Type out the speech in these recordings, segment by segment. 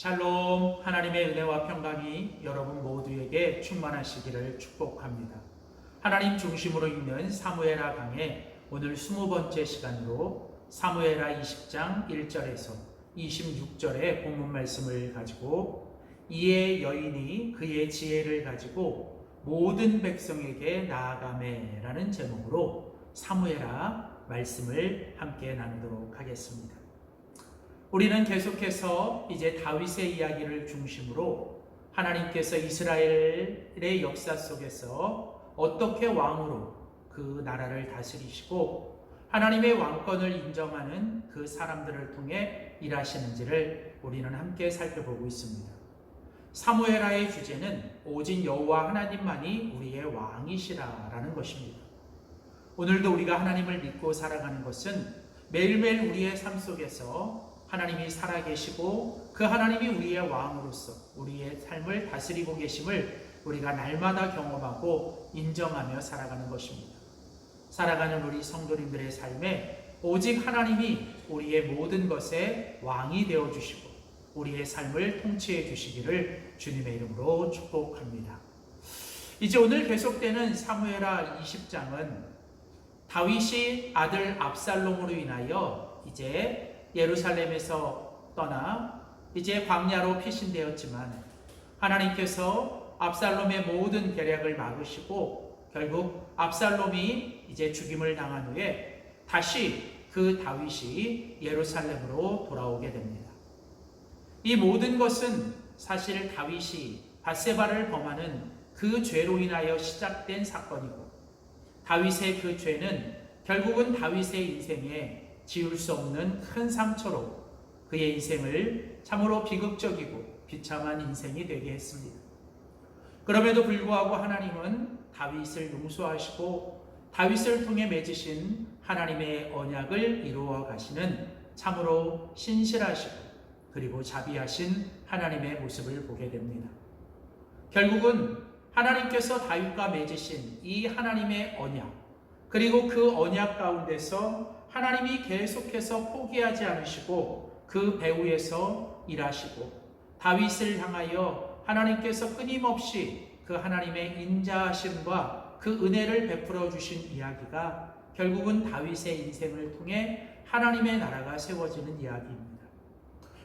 샬롬, 하나님의 은혜와 평강이 여러분 모두에게 충만하시기를 축복합니다. 하나님 중심으로 읽는 사무엘하 강의 오늘 20번째 시간으로 사무엘하 20장 1절에서 26절의 본문 말씀을 가지고 이에 여인이 그의 지혜를 가지고 모든 백성에게 나아가매라는 제목으로 사무엘하 말씀을 함께 나누도록 하겠습니다. 우리는 계속해서 이제 다윗의 이야기를 중심으로 하나님께서 이스라엘의 역사 속에서 어떻게 왕으로 그 나라를 다스리시고 하나님의 왕권을 인정하는 그 사람들을 통해 일하시는지를 우리는 함께 살펴보고 있습니다. 사무엘하의 주제는 오직 여호와 하나님만이 우리의 왕이시라라는 것입니다. 오늘도 우리가 하나님을 믿고 살아가는 것은 매일매일 우리의 삶 속에서 하나님이 살아계시고 그 하나님이 우리의 왕으로서 우리의 삶을 다스리고 계심을 우리가 날마다 경험하고 인정하며 살아가는 것입니다. 살아가는 우리 성도님들의 삶에 오직 하나님이 우리의 모든 것에 왕이 되어주시고 우리의 삶을 통치해 주시기를 주님의 이름으로 축복합니다. 이제 오늘 계속되는 사무엘하 20장은 다윗이 아들 압살롬으로 인하여 이제 예루살렘에서 떠나 이제 광야로 피신되었지만 하나님께서 압살롬의 모든 계략을 막으시고 결국 압살롬이 이제 죽임을 당한 후에 다시 그 다윗이 예루살렘으로 돌아오게 됩니다. 이 모든 것은 사실 다윗이 밧세바를 범하는 그 죄로 인하여 시작된 사건이고 다윗의 그 죄는 결국은 다윗의 인생에 지울 수 없는 큰 상처로 그의 인생을 참으로 비극적이고 비참한 인생이 되게 했습니다. 그럼에도 불구하고 하나님은 다윗을 용서하시고 다윗을 통해 맺으신 하나님의 언약을 이루어 가시는 참으로 신실하시고 그리고 자비하신 하나님의 모습을 보게 됩니다. 결국은 하나님께서 다윗과 맺으신 이 하나님의 언약 그리고 그 언약 가운데서 하나님이 계속해서 포기하지 않으시고 그 배후에서 일하시고 다윗을 향하여 하나님께서 끊임없이 그 하나님의 인자하심과 그 은혜를 베풀어 주신 이야기가 결국은 다윗의 인생을 통해 하나님의 나라가 세워지는 이야기입니다.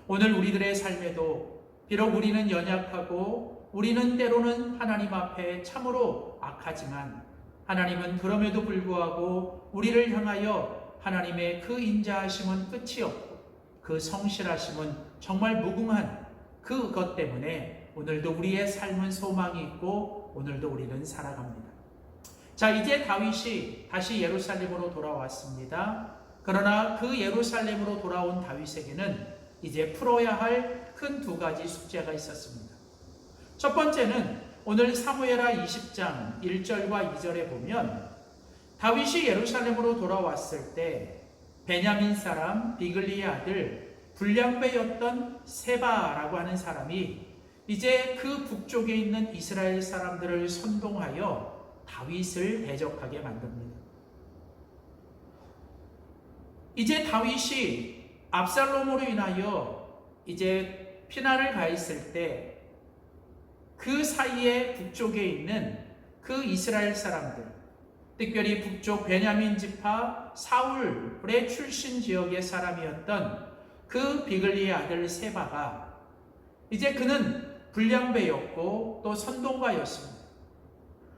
오늘 우리들의 삶에도 비록 우리는 연약하고 우리는 때로는 하나님 앞에 참으로 악하지만 하나님은 그럼에도 불구하고 우리를 향하여 하나님의 그 인자하심은 끝이 없고 그 성실하심은 정말 무궁한 그것 때문에 오늘도 우리의 삶은 소망이 있고 오늘도 우리는 살아갑니다. 자, 이제 다윗이 다시 예루살렘으로 돌아왔습니다. 그러나 그 예루살렘으로 돌아온 다윗에게는 이제 풀어야 할 큰 두 가지 숙제가 있었습니다. 첫 번째는 오늘 사무엘하 20장 1절과 2절에 보면 다윗이 예루살렘으로 돌아왔을 때 베냐민 사람 비글리의 아들 불량배였던 세바라고 하는 사람이 이제 그 북쪽에 있는 이스라엘 사람들을 선동하여 다윗을 대적하게 만듭니다. 이제 다윗이 압살롬으로 인하여 이제 피난을 가 있을 때 그 사이에 북쪽에 있는 그 이스라엘 사람들 특별히 북쪽 베냐민 지파 사울의 출신 지역의 사람이었던 그 비글리의 아들 세바가 이제 그는 불량배였고 또 선동가였습니다.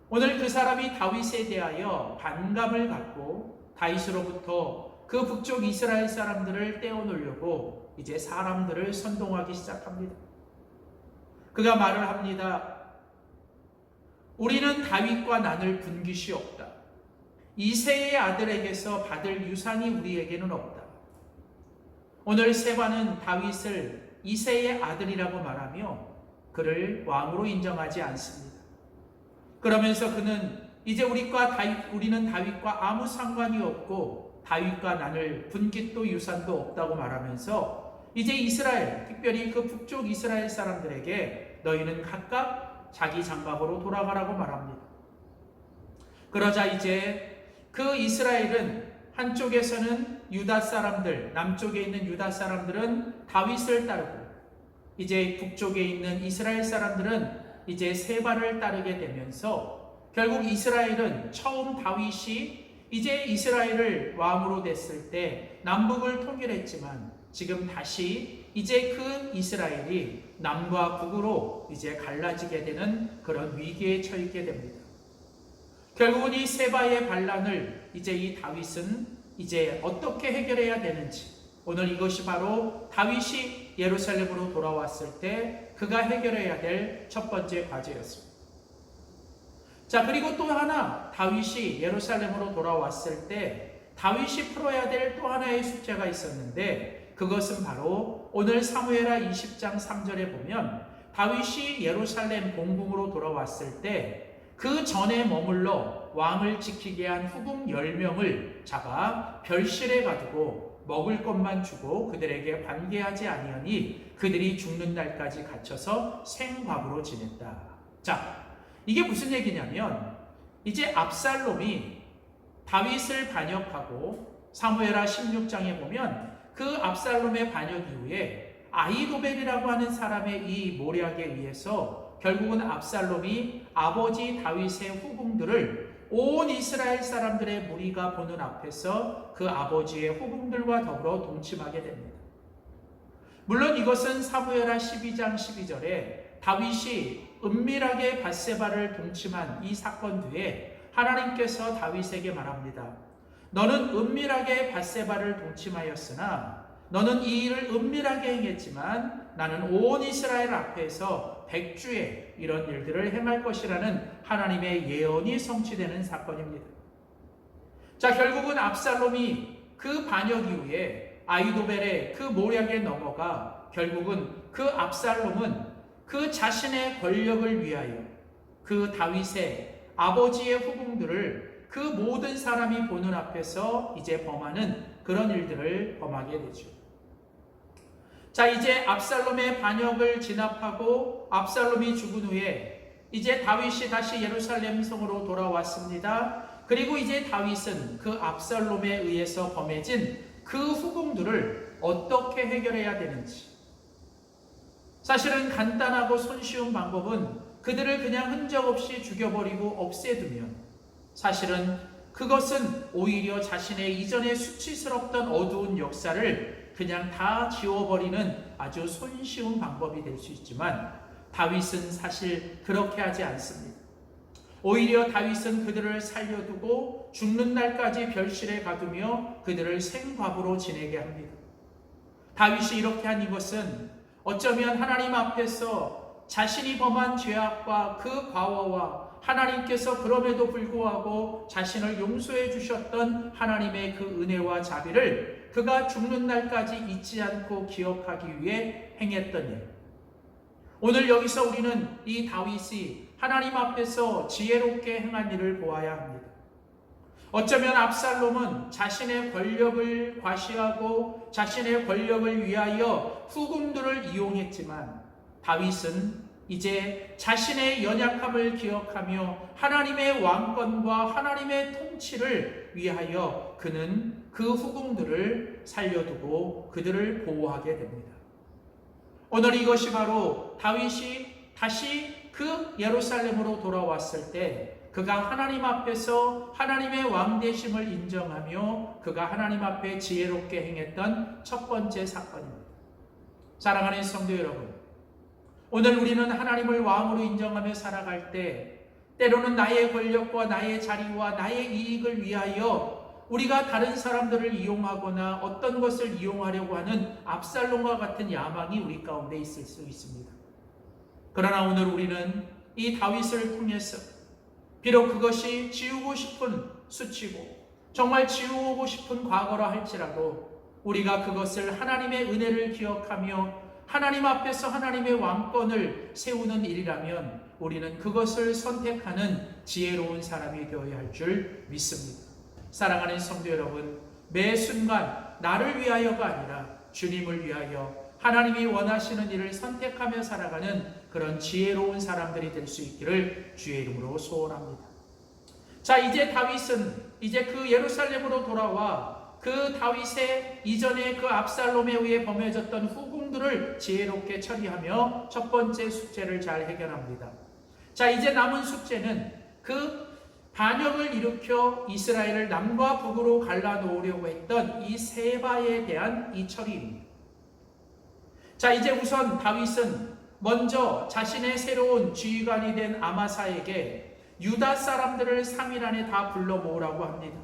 오늘 그 사람이 다윗에 대하여 반감을 갖고 다윗으로부터 그 북쪽 이스라엘 사람들을 떼어놓으려고 이제 사람들을 선동하기 시작합니다. 그가 말을 합니다. 우리는 다윗과 나눌 분깃이 없다. 이새의 아들에게서 받을 유산이 우리에게는 없다. 오늘 세바는 다윗을 이새의 아들이라고 말하며 그를 왕으로 인정하지 않습니다. 그러면서 그는 이제 우리는 다윗과 아무 상관이 없고 다윗과 나눌 분깃도 유산도 없다고 말하면서 이제 이스라엘, 특별히 그 북쪽 이스라엘 사람들에게 너희는 각각 자기 장막으로 돌아가라고 말합니다. 그러자 이제 그 이스라엘은 한쪽에서는 유다 사람들, 남쪽에 있는 유다 사람들은 다윗을 따르고 이제 북쪽에 있는 이스라엘 사람들은 이제 세바를 따르게 되면서 결국 이스라엘은 처음 다윗이 이제 이스라엘을 왕으로 됐을 때 남북을 통일했지만 지금 다시 이제 그 이스라엘이 남과 북으로 이제 갈라지게 되는 그런 위기에 처하게 됩니다. 결국은 이 세바의 반란을 이제 이 다윗은 이제 어떻게 해결해야 되는지, 오늘 이것이 바로 다윗이 예루살렘으로 돌아왔을 때 그가 해결해야 될 첫 번째 과제였습니다. 자, 그리고 또 하나, 다윗이 예루살렘으로 돌아왔을 때 다윗이 풀어야 될 또 하나의 숙제가 있었는데, 그것은 바로 오늘 사무엘하 20장 3절에 보면 다윗이 예루살렘 공궁으로 돌아왔을 때 그 전에 머물러 왕을 지키게 한 후궁 10명을 잡아 별실에 가두고 먹을 것만 주고 그들에게 관계하지 아니하니 그들이 죽는 날까지 갇혀서 생과부로 지냈다. 자, 이게 무슨 얘기냐면 이제 압살롬이 다윗을 반역하고 사무엘하 16장에 보면 그 압살롬의 반역 이후에 아히도벨이라고 하는 사람의 이 모략에 의해서 결국은 압살롬이 아버지 다윗의 후궁들을 온 이스라엘 사람들의 무리가 보는 앞에서 그 아버지의 후궁들과 더불어 동침하게 됩니다. 물론 이것은 사무엘하 12장 12절에 다윗이 은밀하게 밧세바를 동침한 이 사건 뒤에 하나님께서 다윗에게 말합니다. 너는 은밀하게 밧세바를 동침하였으나 너는 이 일을 은밀하게 행했지만 나는 온 이스라엘 앞에서 백주에 이런 일들을 행할 것이라는 하나님의 예언이 성취되는 사건입니다. 자, 결국은 압살롬이 그 반역 이후에 아히도벨의 그 모략에 넘어가 결국은 그 압살롬은 그 자신의 권력을 위하여 그 다윗의 아버지의 후궁들을 그 모든 사람이 보는 앞에서 이제 범하는 그런 일들을 범하게 되죠. 자, 이제 압살롬의 반역을 진압하고 압살롬이 죽은 후에 이제 다윗이 다시 예루살렘 성으로 돌아왔습니다. 그리고 이제 다윗은 그 압살롬에 의해서 범해진 그 후궁들을 어떻게 해결해야 되는지, 사실은 간단하고 손쉬운 방법은 그들을 그냥 흔적 없이 죽여버리고 없애두면 사실은 그것은 오히려 자신의 이전에 수치스럽던 어두운 역사를 그냥 다 지워버리는 아주 손쉬운 방법이 될 수 있지만 다윗은 사실 그렇게 하지 않습니다. 오히려 다윗은 그들을 살려두고 죽는 날까지 별실에 가두며 그들을 생과부로 지내게 합니다. 다윗이 이렇게 한 이것은 어쩌면 하나님 앞에서 자신이 범한 죄악과 그 과오와 하나님께서 그럼에도 불구하고 자신을 용서해 주셨던 하나님의 그 은혜와 자비를 그가 죽는 날까지 잊지 않고 기억하기 위해 행했던 일. 오늘 여기서 우리는 이 다윗이 하나님 앞에서 지혜롭게 행한 일을 보아야 합니다. 어쩌면 압살롬은 자신의 권력을 과시하고 자신의 권력을 위하여 후궁들을 이용했지만 다윗은 이제 자신의 연약함을 기억하며 하나님의 왕권과 하나님의 통치를 위하여 그는 그 후궁들을 살려두고 그들을 보호하게 됩니다. 오늘 이것이 바로 다윗이 다시 그 예루살렘으로 돌아왔을 때 그가 하나님 앞에서 하나님의 왕되심을 인정하며 그가 하나님 앞에 지혜롭게 행했던 첫 번째 사건입니다. 사랑하는 성도 여러분, 오늘 우리는 하나님을 왕으로 인정하며 살아갈 때 때로는 나의 권력과 나의 자리와 나의 이익을 위하여 우리가 다른 사람들을 이용하거나 어떤 것을 이용하려고 하는 압살롬과 같은 야망이 우리 가운데 있을 수 있습니다. 그러나 오늘 우리는 이 다윗을 통해서 비록 그것이 지우고 싶은 수치고 정말 지우고 싶은 과거라 할지라도 우리가 그것을 하나님의 은혜를 기억하며 하나님 앞에서 하나님의 왕권을 세우는 일이라면 우리는 그것을 선택하는 지혜로운 사람이 되어야 할 줄 믿습니다. 사랑하는 성도 여러분, 매 순간 나를 위하여가 아니라 주님을 위하여 하나님이 원하시는 일을 선택하며 살아가는 그런 지혜로운 사람들이 될 수 있기를 주의 이름으로 소원합니다. 자, 이제 다윗은 이제 그 예루살렘으로 돌아와 그 다윗의 이전에 그 압살롬에 의해 범해졌던 후궁들을 지혜롭게 처리하며 첫 번째 숙제를 잘 해결합니다. 자, 이제 남은 숙제는 그 반역을 일으켜 이스라엘을 남과 북으로 갈라놓으려고 했던 이 세바에 대한 이 처리입니다. 자, 이제 우선 다윗은 먼저 자신의 새로운 지휘관이 된 아마사에게 유다 사람들을 3일 안에 다 불러 모으라고 합니다.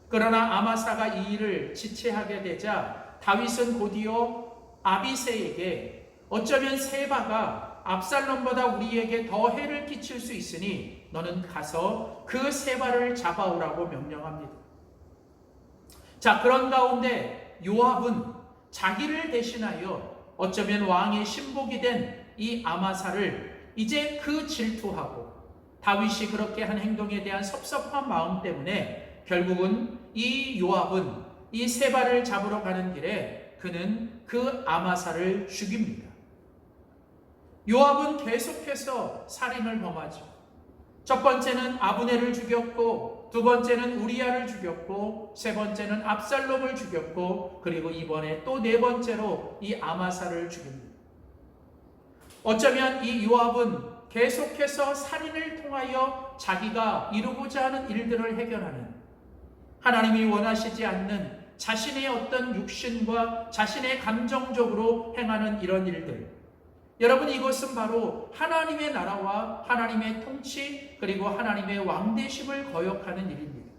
그러나 아마사가 이 일을 지체하게 되자 다윗은 곧이어 아비새에게 어쩌면 세바가 압살롬보다 우리에게 더 해를 끼칠 수 있으니 너는 가서 그 세바를 잡아오라고 명령합니다. 자, 그런 가운데 요압은 자기를 대신하여 어쩌면 왕의 신복이 된 이 아마사를 이제 그 질투하고 다윗이 그렇게 한 행동에 대한 섭섭한 마음 때문에 결국은 이 요압은 이 세바를 잡으러 가는 길에 그는 그 아마사를 죽입니다. 요압은 계속해서 살인을 범하죠. 첫 번째는 아브넬을 죽였고, 두 번째는 우리야를 죽였고, 세 번째는 압살롬을 죽였고, 그리고 이번에 또 네 번째로 이 아마사를 죽입니다. 어쩌면 이 요압은 계속해서 살인을 통하여 자기가 이루고자 하는 일들을 해결하는, 하나님이 원하시지 않는 자신의 어떤 육신과 자신의 감정적으로 행하는 이런 일들, 여러분, 이것은 바로 하나님의 나라와 하나님의 통치 그리고 하나님의 왕대심을 거역하는 일입니다.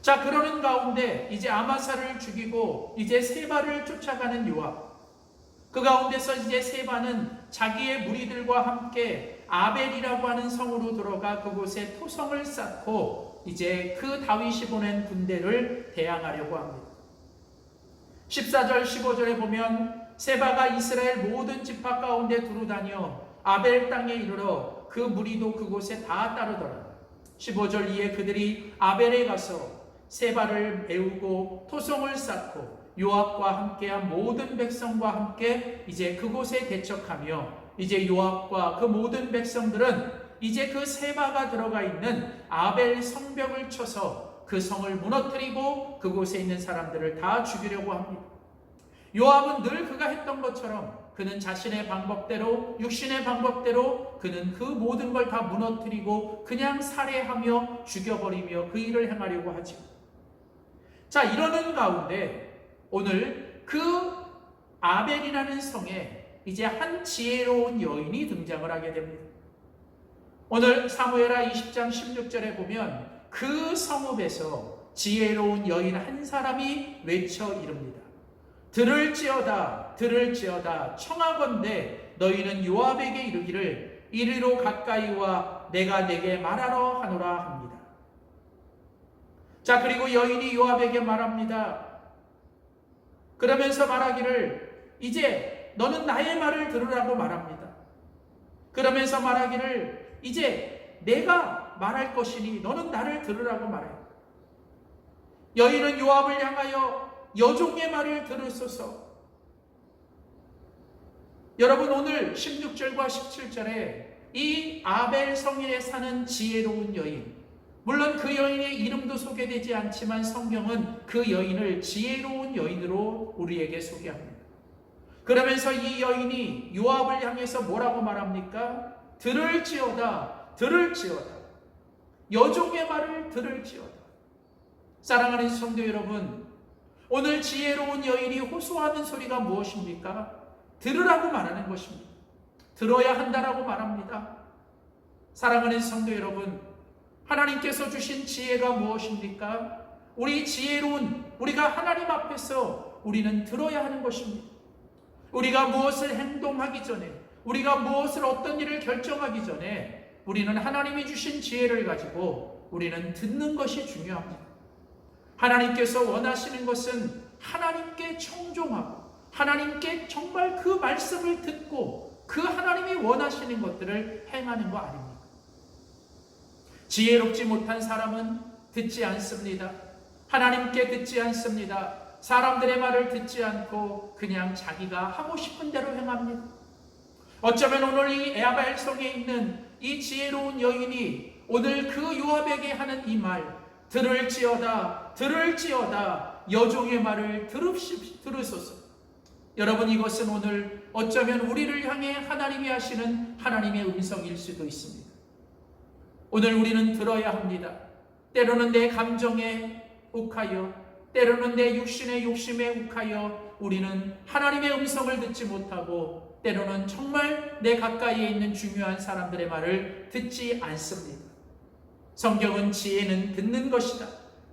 자, 그러는 가운데 이제 아마사를 죽이고 이제 세바를 쫓아가는 요압, 그 가운데서 이제 세바는 자기의 무리들과 함께 아벨이라고 하는 성으로 들어가 그곳에 토성을 쌓고 이제 그 다윗이 보낸 군대를 대항하려고 합니다. 14절 15절에 보면 세바가 이스라엘 모든 지파 가운데 두루다녀 아벨 땅에 이르러 그 무리도 그곳에 다 따르더라. 15절 이에 그들이 아벨에 가서 세바를 메우고 토성을 쌓고 요압과 함께한 모든 백성과 함께 이제 그곳에 대적하며 이제 요압과 그 모든 백성들은 이제 그 세바가 들어가 있는 아벨 성벽을 쳐서 그 성을 무너뜨리고 그곳에 있는 사람들을 다 죽이려고 합니다. 요압은 늘 그가 했던 것처럼 그는 자신의 방법대로, 육신의 방법대로 그는 그 모든 걸 다 무너뜨리고 그냥 살해하며 죽여버리며 그 일을 행하려고 하죠. 자, 이러는 가운데 오늘 그 아벨이라는 성에 이제 한 지혜로운 여인이 등장을 하게 됩니다. 오늘 사무엘하 20장 16절에 보면 그 성읍에서 지혜로운 여인 한 사람이 외쳐 이릅니다. 들을지어다 들을지어다 청하건대 너희는 요압에게 이르기를 이리로 가까이 와 내가 내게 말하러 하노라 합니다. 자, 그리고 여인이 요압에게 말합니다. 그러면서 말하기를 이제 너는 나의 말을 들으라고 말합니다. 그러면서 말하기를 이제 내가 말할 것이니 너는 나를 들으라고 말해요. 여인은 요압을 향하여 여종의 말을 들으소서. 여러분, 오늘 16절과 17절에 이 아벨 성인에 사는 지혜로운 여인, 물론 그 여인의 이름도 소개되지 않지만 성경은 그 여인을 지혜로운 여인으로 우리에게 소개합니다. 그러면서 이 여인이 요압을 향해서 뭐라고 말합니까? 들을지어다 들을지어다 여종의 말을 들을지어다. 사랑하는 성도 여러분, 오늘 지혜로운 여인이 호소하는 소리가 무엇입니까? 들으라고 말하는 것입니다. 들어야 한다라고 말합니다. 사랑하는 성도 여러분, 하나님께서 주신 지혜가 무엇입니까? 우리 지혜로운, 우리가 하나님 앞에서 우리는 들어야 하는 것입니다. 우리가 무엇을 행동하기 전에, 우리가 무엇을 어떤 일을 결정하기 전에 우리는 하나님이 주신 지혜를 가지고 우리는 듣는 것이 중요합니다. 하나님께서 원하시는 것은 하나님께 청종하고 하나님께 정말 그 말씀을 듣고 그 하나님이 원하시는 것들을 행하는 거 아닙니까? 지혜롭지 못한 사람은 듣지 않습니다. 하나님께 듣지 않습니다. 사람들의 말을 듣지 않고 그냥 자기가 하고 싶은 대로 행합니다. 어쩌면 오늘 이 아벨 성에 있는 이 지혜로운 여인이 오늘 그 요압에게 하는 이 말, 들을지어다 들을지어다 여종의 말을 들으소서. 여러분, 이것은 오늘 어쩌면 우리를 향해 하나님이 하시는 하나님의 음성일 수도 있습니다. 오늘 우리는 들어야 합니다. 때로는 내 감정에 욱하여, 때로는 내 육신의 욕심에 욱하여 우리는 하나님의 음성을 듣지 못하고, 때로는 정말 내 가까이에 있는 중요한 사람들의 말을 듣지 않습니다. 성경은 지혜는 듣는 것이다.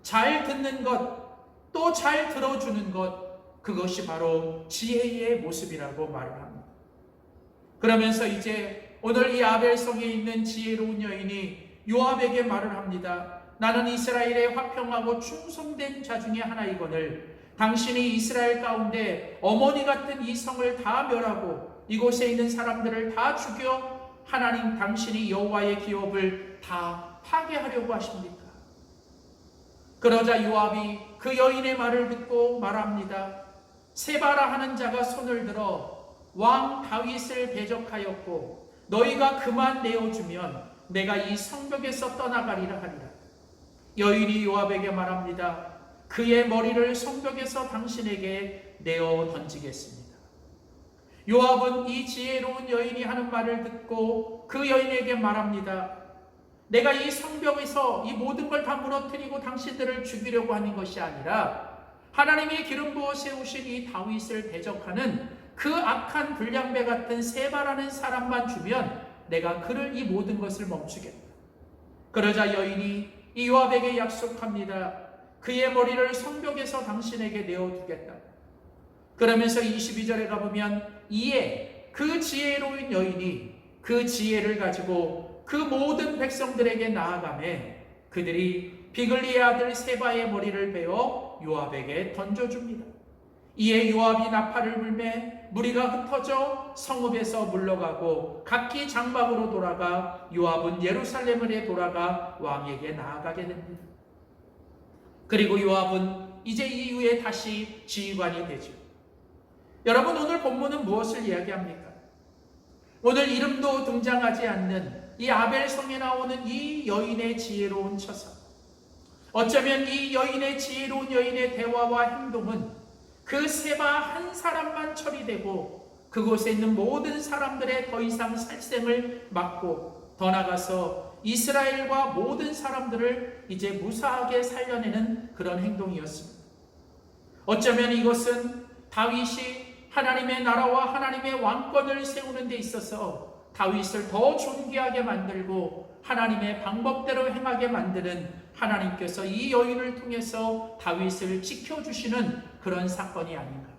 잘 듣는 것, 또 잘 들어주는 것, 그것이 바로 지혜의 모습이라고 말을 합니다. 그러면서 이제 오늘 이 아벨성에 있는 지혜로운 여인이 요압에게 말을 합니다. 나는 이스라엘의 화평하고 충성된 자 중에 하나이거늘 당신이 이스라엘 가운데 어머니 같은 이 성을 다 멸하고 이곳에 있는 사람들을 다 죽여 하나님 당신이 여호와의 기업을 다 파괴하려고 하십니까? 그러자 요압이 그 여인의 말을 듣고 말합니다. 세바라 하는 자가 손을 들어 왕 다윗을 대적하였고 너희가 그만 내어주면 내가 이 성벽에서 떠나가리라 하리라. 여인이 요압에게 말합니다. 그의 머리를 성벽에서 당신에게 내어 던지겠습니다. 요압은 이 지혜로운 여인이 하는 말을 듣고 그 여인에게 말합니다. 내가 이 성벽에서 이 모든 걸 다 무너뜨리고 당신들을 죽이려고 하는 것이 아니라 하나님의 기름 부어 세우신 이 다윗을 대적하는 그 악한 불량배 같은 세바라는 사람만 주면 내가 그를 이 모든 것을 멈추겠다. 그러자 여인이 이 요압에게 약속합니다. 그의 머리를 성벽에서 당신에게 내어두겠다. 그러면서 22절에 가보면 이에 그 지혜로운 여인이 그 지혜를 가지고 그 모든 백성들에게 나아가매 그들이 비글리의 아들 세바의 머리를 베어 요압에게 던져줍니다. 이에 요압이 나팔을 불매 무리가 흩어져 성읍에서 물러가고 각기 장막으로 돌아가 요압은 예루살렘으로 돌아가 왕에게 나아가게 됩니다. 그리고 요압은 이제 이후에 다시 지휘관이 되죠. 여러분, 오늘 본문은 무엇을 이야기합니까? 오늘 이름도 등장하지 않는 이 아벨성에 나오는 이 여인의 지혜로운 처사, 어쩌면 이 여인의 지혜로운 여인의 대화와 행동은 그 세바 한 사람만 처리되고 그곳에 있는 모든 사람들의 더 이상 살생을 막고 더 나아가서 이스라엘과 모든 사람들을 이제 무사하게 살려내는 그런 행동이었습니다. 어쩌면 이것은 다윗이 하나님의 나라와 하나님의 왕권을 세우는 데 있어서 다윗을 더 존귀하게 만들고 하나님의 방법대로 행하게 만드는 하나님께서 이 여인을 통해서 다윗을 지켜주시는 그런 사건이 아닌가.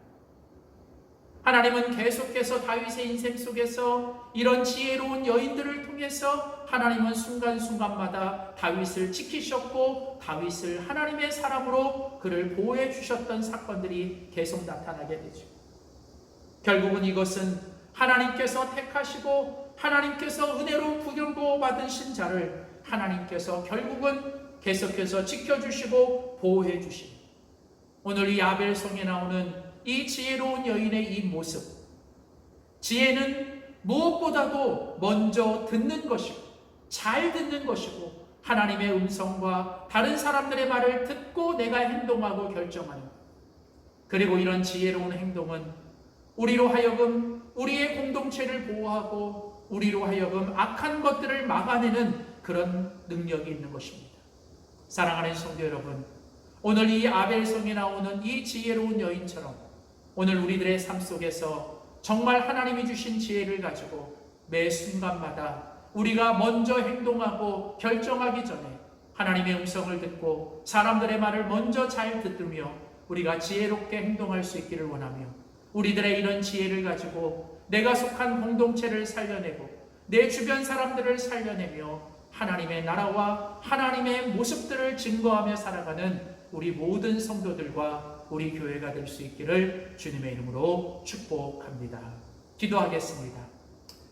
하나님은 계속해서 다윗의 인생 속에서 이런 지혜로운 여인들을 통해서 하나님은 순간순간마다 다윗을 지키셨고 다윗을 하나님의 사람으로 그를 보호해 주셨던 사건들이 계속 나타나게 되죠. 결국은 이것은 하나님께서 택하시고 하나님께서 은혜로 부견 받으신 자를 하나님께서 결국은 계속해서 지켜주시고 보호해 주시는, 오늘 이 아벨성에 나오는 이 지혜로운 여인의 이 모습, 지혜는 무엇보다도 먼저 듣는 것이고 잘 듣는 것이고 하나님의 음성과 다른 사람들의 말을 듣고 내가 행동하고 결정하는 것. 그리고 이런 지혜로운 행동은 우리로 하여금 우리의 공동체를 보호하고 우리로 하여금 악한 것들을 막아내는 그런 능력이 있는 것입니다. 사랑하는 성도 여러분, 오늘 이 아벨성에 나오는 이 지혜로운 여인처럼 오늘 우리들의 삶 속에서 정말 하나님이 주신 지혜를 가지고 매 순간마다 우리가 먼저 행동하고 결정하기 전에 하나님의 음성을 듣고 사람들의 말을 먼저 잘 듣으며 우리가 지혜롭게 행동할 수 있기를 원하며, 우리들의 이런 지혜를 가지고 내가 속한 공동체를 살려내고 내 주변 사람들을 살려내며 하나님의 나라와 하나님의 모습들을 증거하며 살아가는 우리 모든 성도들과 우리 교회가 될 수 있기를 주님의 이름으로 축복합니다. 기도하겠습니다.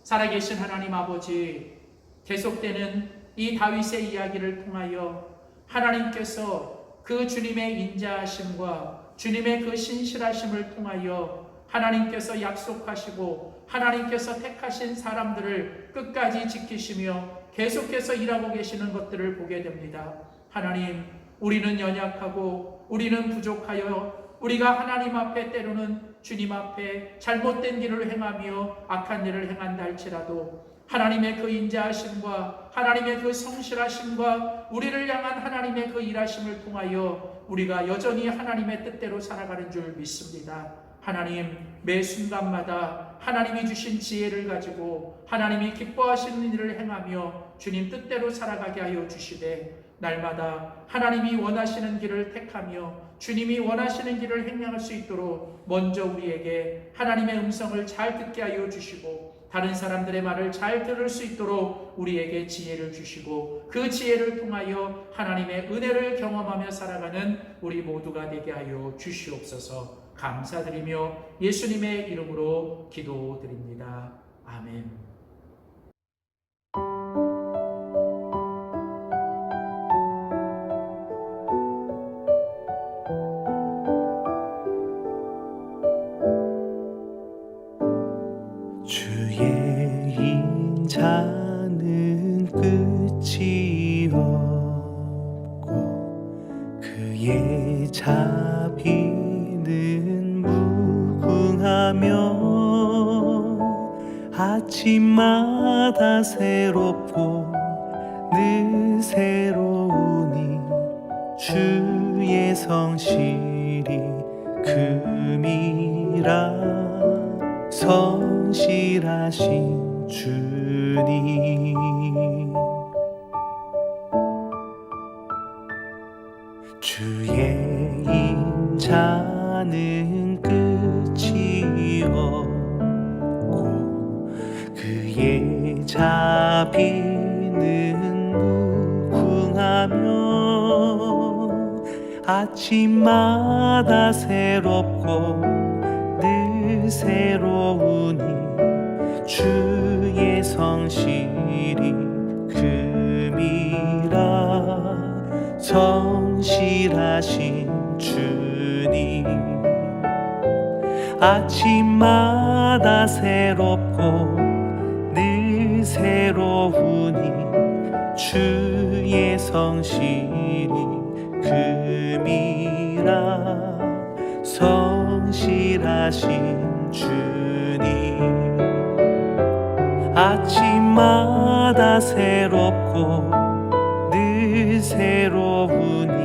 살아계신 하나님 아버지, 계속되는 이 다윗의 이야기를 통하여 하나님께서 그 주님의 인자하심과 주님의 그 신실하심을 통하여 하나님께서 약속하시고 하나님께서 택하신 사람들을 끝까지 지키시며 계속해서 일하고 계시는 것들을 보게 됩니다. 하나님, 우리는 연약하고 우리는 부족하여 우리가 하나님 앞에 때로는 주님 앞에 잘못된 길을 행하며 악한 일을 행한다 할지라도 하나님의 그 인자하심과 하나님의 그 성실하심과 우리를 향한 하나님의 그 일하심을 통하여 우리가 여전히 하나님의 뜻대로 살아가는 줄 믿습니다. 하나님, 매 순간마다 하나님이 주신 지혜를 가지고 하나님이 기뻐하시는 일을 행하며 주님 뜻대로 살아가게 하여 주시되 날마다 하나님이 원하시는 길을 택하며 주님이 원하시는 길을 행할 수 있도록 먼저 우리에게 하나님의 음성을 잘 듣게 하여 주시고 다른 사람들의 말을 잘 들을 수 있도록 우리에게 지혜를 주시고 그 지혜를 통하여 하나님의 은혜를 경험하며 살아가는 우리 모두가 되게 하여 주시옵소서. 감사드리며 예수님의 이름으로 기도드립니다. 아멘. 주의 인자는 끝이 없고 그의 자비는 무궁하며 아침마다 새롭고 늘 새로우니 주의 성실이 금이라 성실하신 주님. 주의 인자는 끝이 없고 그의 자비는 무궁하며 아침마다 새롭고 늘 새로우니 주의 성실이 금이라 성실하신 주님. 아침마다 새롭고 늘 새로우니 주의 성실이 금이라 성실하신 주님. 아침마다 새롭고 늘 새로우니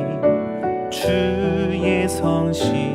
주의 성실